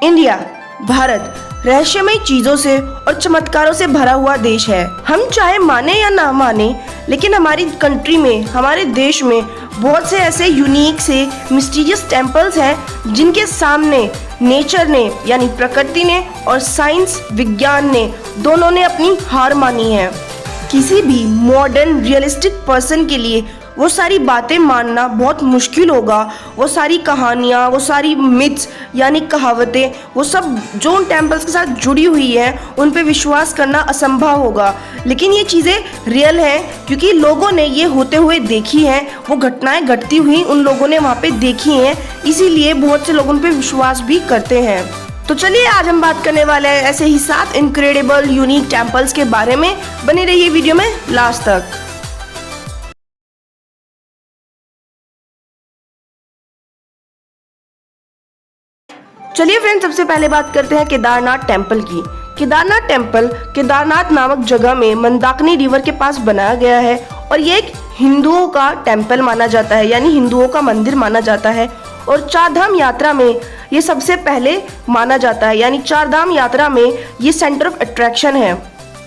India, Bharat रहस्यमय चीजों से और चमत्कारों से भरा हुआ देश है। हम चाहे माने या ना माने, लेकिन हमारी कंट्री में, हमारे देश में बहुत से ऐसे यूनिक से मिस्टीरियस टेम्पल्स हैं जिनके सामने नेचर ने यानी प्रकृति ने और साइंस विज्ञान ने दोनों ने अपनी हार मानी है। किसी भी मॉडर्न रियलिस्टिक पर्सन के लिए वो सारी बातें मानना बहुत मुश्किल होगा। वो सारी कहानियाँ, वो सारी मिथ्स यानी कहावतें, वो सब जो उन टेम्पल्स के साथ जुड़ी हुई हैं उन पे विश्वास करना असंभव होगा। लेकिन ये चीज़ें रियल हैं क्योंकि लोगों ने ये होते हुए देखी हैं, वो घटनाएं घटती हुई उन लोगों ने वहाँ पे देखी हैं, इसीलिए बहुत से लोग उन पे विश्वास भी करते हैं। तो चलिए आज हम बात करने वाले हैं ऐसे ही 7 इनक्रेडिबल यूनिक टेम्पल्स के बारे में। बने रहिए वीडियो में लास्ट तक। चलिए फ्रेंड्स, सबसे पहले बात करते हैं केदारनाथ टेम्पल की। केदारनाथ टेम्पल केदारनाथ नामक जगह में मंदाकिनी रिवर के पास बनाया गया है और ये एक हिंदुओं का टेम्पल माना जाता है, यानी हिंदुओं का मंदिर माना जाता है। और 4 धाम यात्रा में ये सबसे पहले माना जाता है, यानी 4 धाम यात्रा में ये सेंटर ऑफ अट्रैक्शन है।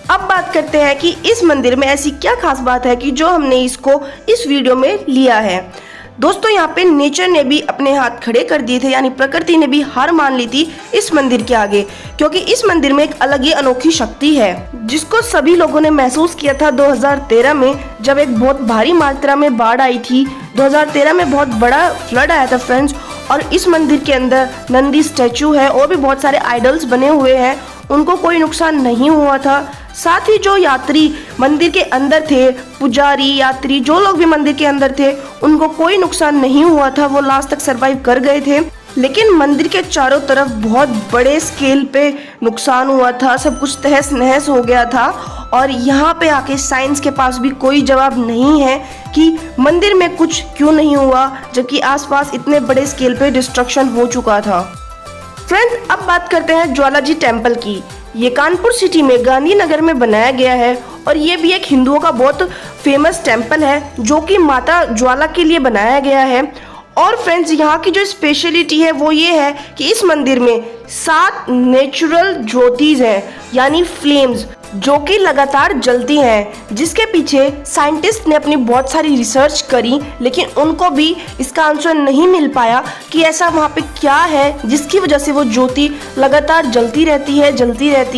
अब बात करते हैं कि इस मंदिर में ऐसी क्या खास बात है कि जो हमने इसको इस वीडियो में लिया है। दोस्तों, यहाँ पे नेचर ने भी अपने हाथ खड़े कर दिए थे, यानी प्रकृति ने भी हार मान ली थी इस मंदिर के आगे, क्योंकि इस मंदिर में एक अलग ही अनोखी शक्ति है जिसको सभी लोगों ने महसूस किया था 2013 में, जब एक बहुत भारी मात्रा में बाढ़ आई थी। 2013 में बहुत बड़ा फ्लड आया था फ्रेंड्स, और इस मंदिर के अंदर नंदी स्टैचू है और भी बहुत सारे आइडल्स बने हुए हैं, उनको कोई नुकसान नहीं हुआ था। साथ ही जो यात्री मंदिर के अंदर थे, पुजारी, यात्री, जो लोग भी मंदिर के अंदर थे, उनको कोई नुकसान नहीं हुआ था, वो लास्ट तक सरवाइव कर गए थे। लेकिन मंदिर के चारों तरफ बहुत बड़े स्केल पे नुकसान हुआ था, सब कुछ तहस नहस हो गया था। और यहाँ पे आके साइंस के पास भी कोई जवाब नहीं है कि मंदिर में कुछ क्यों नहीं हुआ, जबकि आसपास इतने बड़े स्केल पे डिस्ट्रक्शन हो चुका था। फ्रेंड्स, अब बात करते हैं ज्वाला जी टेम्पल की। ये कानपुर सिटी में गांधीनगर में बनाया गया है और ये भी एक हिंदुओं का बहुत फेमस टेम्पल है जो कि माता ज्वाला के लिए बनाया गया है। और फ्रेंड्स, यहाँ की जो स्पेशलिटी है वो ये है कि इस मंदिर में 7 नेचुरल ज्योतिज हैं, यानी फ्लेम्स, जो कि लगातार जलती हैं, जिसके पीछे साइंटिस्ट ने अपनी बहुत सारी रिसर्च करी, लेकिन उनको भी इसका आंसर नहीं मिल पाया कि ऐसा वहाँ पे क्या है जिसकी वजह से वो ज्योति लगातार जलती रहती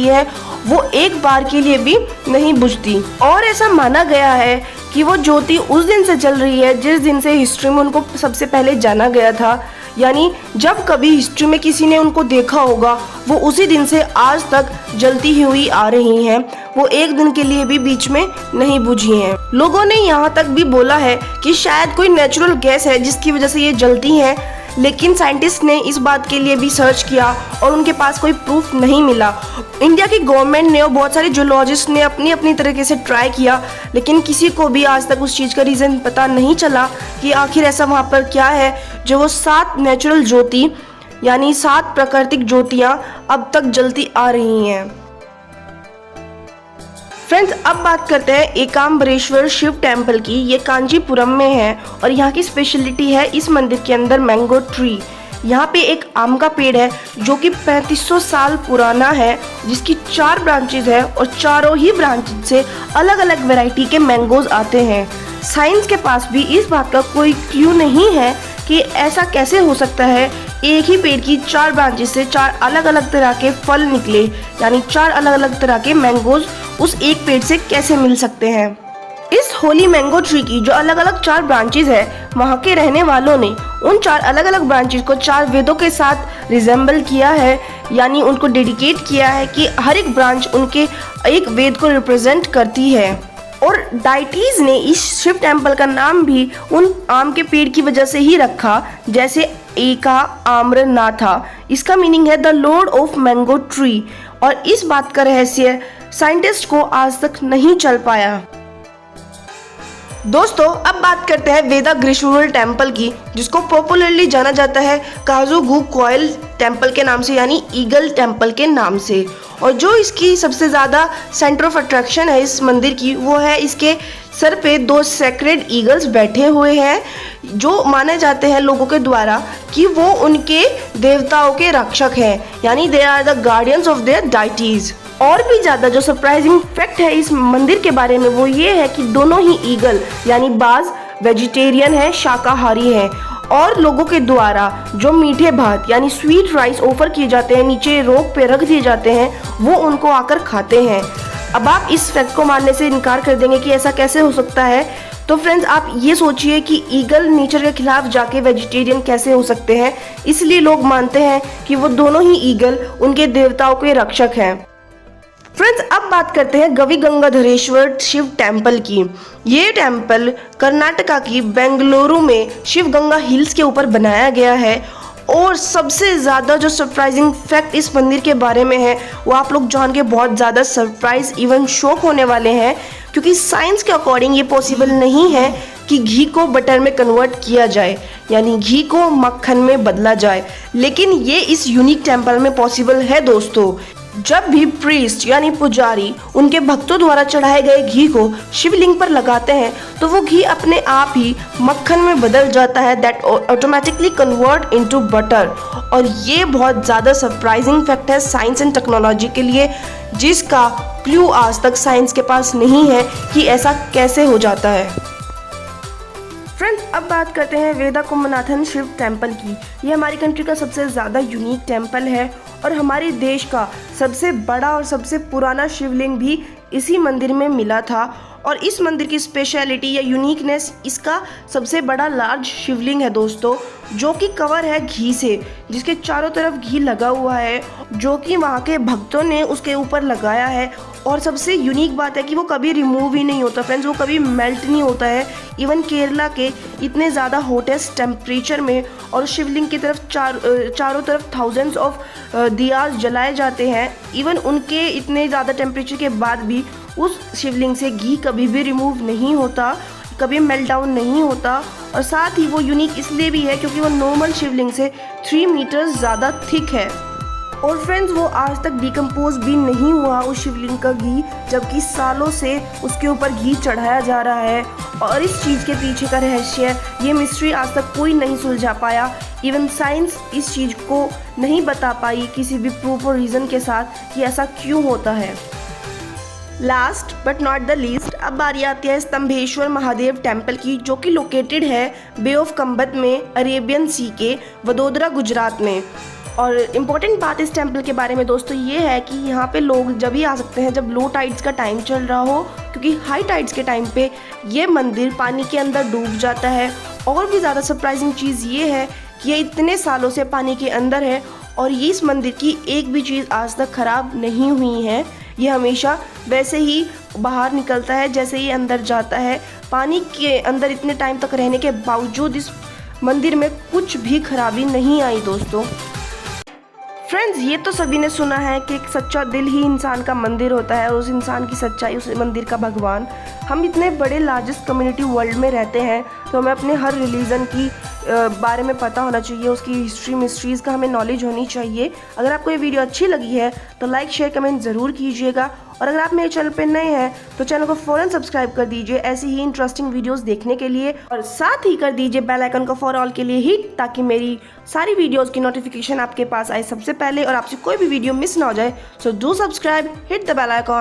है, वो एक बार के लिए भी नहीं बुझती। और ऐसा माना गया है कि वो ज्योति उस दिन से जल रही है जिस दिन से हिस्ट्री में उनको सबसे पहले जाना गया था, यानी जब कभी हिस्ट्री में किसी ने उनको देखा होगा, वो उसी दिन से आज तक जलती हुई आ रही हैं, वो एक दिन के लिए भी बीच में नहीं बुझी हैं। लोगों ने यहाँ तक भी बोला है कि शायद कोई नेचुरल गैस है जिसकी वजह से ये जलती हैं, लेकिन साइंटिस्ट ने इस बात के लिए भी सर्च किया और उनके पास कोई प्रूफ नहीं मिला। इंडिया की गवर्नमेंट ने और बहुत सारे जियोलॉजिस्ट ने अपनी अपनी तरीके से ट्राई किया, लेकिन किसी को भी आज तक उस चीज़ का रीज़न पता नहीं चला कि आखिर ऐसा वहाँ पर क्या है जो वो 7 नेचुरल ज्योति यानी 7 प्राकृतिक ज्योतियाँ अब तक जलती आ रही हैं। फ्रेंड्स, अब बात करते हैं एकाम्बरेश्वर शिव टेम्पल की। ये कांचीपुरम में है और यहाँ की स्पेशलिटी है इस मंदिर के अंदर मैंगो ट्री। यहाँ पे एक आम का पेड़ है जो कि 3500 साल पुराना है, जिसकी 4 ब्रांचेज है और चारों ही ब्रांचेज से अलग अलग वैरायटी के मैंगोज आते हैं। साइंस के पास भी इस बात का कोई क्लू नहीं है कि ऐसा कैसे हो सकता है एक ही पेड़ की 4 ब्रांचेज से 4 अलग अलग तरह के फल निकले, यानी 4 अलग अलग तरह के मैंगोज उस एक पेड़ से कैसे मिल सकते हैं। इस होली मैंगो ट्री की जो अलग अलग 4 ब्रांचेज है, वहाँ के रहने वालों ने उन 4 अलग अलग ब्रांचेज को 4 वेदों के साथ रिजेंबल किया है, यानी उनको डेडिकेट किया है कि हर एक ब्रांच उनके एक वेद को रिप्रेजेंट करती है। और डाइटीज ने इस शिव टेम्पल का नाम भी उन आम के पेड़ की वजह से ही रखा, जैसे एका आम्रनाथा। इसका मीनिंग है the Lord of mango tree, और इस बात का रहस्य साइंटिस्ट को आज तक नहीं चल पाया। दोस्तों अब बात करते हैं वेदा ग्रीष्मूल टेम्पल की, जिसको पॉपुलरली जाना जाता है काजुगु कॉयल टेम्पल के नाम से, यानी ईगल टेम्पल के नाम से। और जो इसकी सबसे ज़्यादा सेंटर ऑफ अट्रैक्शन है इस मंदिर की, वो है इसके सर पे 2 सेक्रेड ईगल्स बैठे हुए हैं, जो माने जाते हैं लोगों के द्वारा कि वो उनके देवताओं के रक्षक हैं, यानी they are the guardians of their deities. और भी ज़्यादा जो सरप्राइजिंग फैक्ट है इस मंदिर के बारे में वो ये है कि दोनों ही ईगल यानी बाज वेजिटेरियन है, शाकाहारी है, और लोगों के द्वारा जो मीठे भात यानी स्वीट राइस ऑफर किए जाते हैं, नीचे रोक पे रख दिए जाते हैं, वो उनको आकर खाते हैं। अब आप इस फैक्ट को मानने से इनकार कर देंगे कि ऐसा कैसे हो सकता है। तो फ्रेंड्स आप ये सोचिए कि ईगल नेचर के खिलाफ जाके वेजिटेरियन कैसे हो सकते हैं, इसलिए लोग मानते हैं कि वो दोनों ही ईगल उनके देवताओं के रक्षक हैं। फ्रेंड्स अब बात करते हैं गवि गंगाधरेश्वर शिव टेम्पल की। ये टेम्पल कर्नाटका की बेंगलुरु में शिव गंगा हिल्स के ऊपर बनाया गया है। और सबसे ज़्यादा जो सरप्राइजिंग फैक्ट इस मंदिर के बारे में है वो आप लोग जान के बहुत ज़्यादा सरप्राइज इवन शॉक होने वाले हैं, क्योंकि साइंस के अकॉर्डिंग ये पॉसिबल नहीं है कि घी को बटर में कन्वर्ट किया जाए, यानी घी को मक्खन में बदला जाए, लेकिन ये इस यूनिक टेम्पल में पॉसिबल है दोस्तों। जब भी प्रीस्ट यानी पुजारी उनके भक्तों द्वारा चढ़ाए गए घी को शिवलिंग पर लगाते हैं तो वो घी अपने आप ही मक्खन में बदल जाता है, that automatically convert into butter. और ये बहुत ज़्यादा सरप्राइजिंग फैक्ट है साइंस एंड टेक्नोलॉजी के लिए, जिसका क्लू आज तक साइंस के पास नहीं है कि ऐसा कैसे हो जाता है। फ्रेंड्स अब बात करते हैं वेदा कुंभनाथन शिव टेम्पल की। ये हमारी कंट्री का सबसे ज़्यादा यूनिक टेम्पल है और हमारे देश का सबसे बड़ा और सबसे पुराना शिवलिंग भी इसी मंदिर में मिला था। और इस मंदिर की स्पेशलिटी या यूनिकनेस, इसका सबसे बड़ा लार्ज शिवलिंग है दोस्तों, जो कि कवर है घी से, जिसके चारों तरफ घी लगा हुआ है, जो कि वहाँ के भक्तों ने उसके ऊपर लगाया है। और सबसे यूनिक बात है कि वो कभी रिमूव ही नहीं होता फ्रेंड्स, वो कभी मेल्ट नहीं होता है। इवन केरला के इतने ज़्यादा हॉटेस्ट टेम्परेचर में और शिवलिंग की तरफ चारों तरफ थाउजेंड्स ऑफ दियाज जलाए जाते हैं, इवन उनके इतने ज़्यादा टेम्परेचर के बाद भी उस शिवलिंग से घी कभी भी रिमूव नहीं होता, कभी मेल्ट डाउन नहीं होता। और साथ ही वो यूनिक इसलिए भी है क्योंकि वो नॉर्मल शिवलिंग से 3 मीटर ज़्यादा थिक है। और फ्रेंड्स वो आज तक डिकम्पोज भी नहीं हुआ उस शिवलिंग का घी, जबकि सालों से उसके ऊपर घी चढ़ाया जा रहा है। और इस चीज़ के पीछे का रहस्य, ये मिस्ट्री आज तक कोई नहीं सुलझा पाया। इवन साइंस इस चीज़ को नहीं बता पाई किसी भी प्रूफ और रीज़न के साथ कि ऐसा क्यों होता है। Last but not the least अब बारी आती है स्तंभेश्वर महादेव टेम्पल की, जो कि लोकेटेड है बे ऑफ कम्बत में, अरेबियन सी के वडोदरा गुजरात में। और इम्पॉर्टेंट बात इस टेम्पल के बारे में दोस्तों ये है कि यहाँ पे लोग जब ही आ सकते हैं जब लो टाइड्स का टाइम चल रहा हो, क्योंकि हाई टाइड्स के टाइम पे ये मंदिर पानी के अंदर डूब जाता है। और भी ज़्यादा सरप्राइजिंग चीज़ ये है कि ये इतने सालों से पानी के अंदर है और ये इस मंदिर की एक भी चीज़ आज तक ख़राब नहीं हुई है। ये हमेशा वैसे ही बाहर निकलता है जैसे ही अंदर जाता है। पानी के अंदर इतने टाइम तक रहने के बावजूद इस मंदिर में कुछ भी खराबी नहीं आई दोस्तों। फ्रेंड्स ये तो सभी ने सुना है कि एक सच्चा दिल ही इंसान का मंदिर होता है, उस इंसान की सच्चाई उस मंदिर का भगवान। हम इतने बड़े लार्जेस्ट कम्युनिटी वर्ल्ड में रहते हैं तो हमें अपने हर रिलीजन की बारे में पता होना चाहिए, उसकी हिस्ट्री मिस्ट्रीज़ का हमें नॉलेज होनी चाहिए। अगर आपको ये वीडियो अच्छी लगी है तो लाइक शेयर कमेंट ज़रूर कीजिएगा। और अगर आप मेरे चैनल पर नए हैं तो चैनल को फ़ौरन सब्सक्राइब कर दीजिए ऐसी ही इंटरेस्टिंग वीडियोस देखने के लिए, और साथ ही कर दीजिए बेल आइकन को फॉर ऑल के लिए हिट, ताकि मेरी सारी वीडियोस की नोटिफिकेशन आपके पास आए सबसे पहले और आपसे कोई भी वीडियो मिस ना हो जाए। So do subscribe, hit the bell icon.